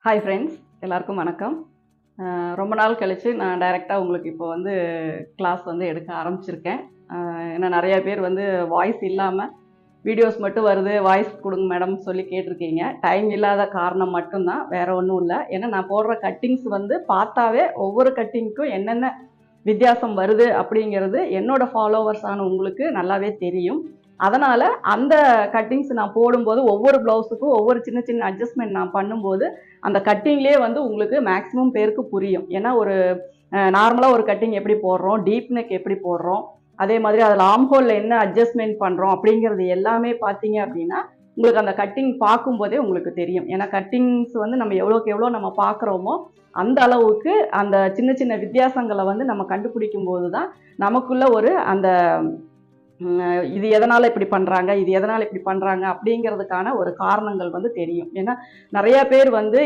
Hi friends, எல்லாருக்கும் வணக்கம். ரொம்ப நாள் கழிச்சு நான் டைரெக்ட்டா உங்களுக்கு இப்போ வந்து கிளாஸ் வந்து எடுக்க ஆரம்பிச்சிருக்கேன். ஏன்னா நெறைய பேர் வந்து வாய்ஸ் இல்லாம வீடியோஸ் மட்டும் வருது, வாய்ஸ் குடுங்க மேடம்னு சொல்லி கேட்டிருக்கீங்க. டைம் இல்லாத காரணம் மட்டும் தான், வேற ஒண்ணும் இல்ல. ஏன்னா நான் போடுற கட்டிங்ஸ் வந்து பார்த்தாவே ஒவ்வொரு கட்டிங்க்கும் என்னென்ன வித்தியாசம் வருது அப்படிங்கிறது என்னோட ஃபாலோவர்ஸான உங்களுக்கு நல்லாவே தெரியும். அதனால அந்த கட்டிங்ஸ் நான் போடும்போது ஒவ்வொரு ப்ளவுஸுக்கும் ஒவ்வொரு சின்ன சின்ன அட்ஜஸ்ட்மெண்ட் நான் பண்ணும்போது, அந்த கட்டிங்லேயே வந்து உங்களுக்கு மேக்ஸிமம் பேருக்கு புரியும். ஏன்னா ஒரு நார்மலா ஒரு கட்டிங் எப்படி போடுறோம், டீப் நெக் எப்படி போடுறோம், அதே மாதிரி அதில் ஆர்ம் ஹோல்ல என்ன அட்ஜஸ்ட்மெண்ட் பண்ணுறோம் அப்படிங்கிறது எல்லாமே பார்த்தீங்க அப்படின்னா, உங்களுக்கு அந்த கட்டிங் பார்க்கும்போதே உங்களுக்கு தெரியும். ஏன்னா கட்டிங்ஸ் வந்து நம்ம எவ்வளோக்கு எவ்வளோ நம்ம பார்க்குறோமோ, அந்த அளவுக்கு அந்த சின்ன சின்ன வித்தியாசங்கள வந்து நம்ம கண்டுபிடிக்கும்போது தான், நமக்குள்ள ஒரு அந்த இது எதனால இப்படி பண்றாங்க, இது எதனால இப்படி பண்றாங்க அப்படிங்கிறதுக்கான ஒரு காரணங்கள் வந்து தெரியும். ஏன்னா நெறைய பேர் வந்து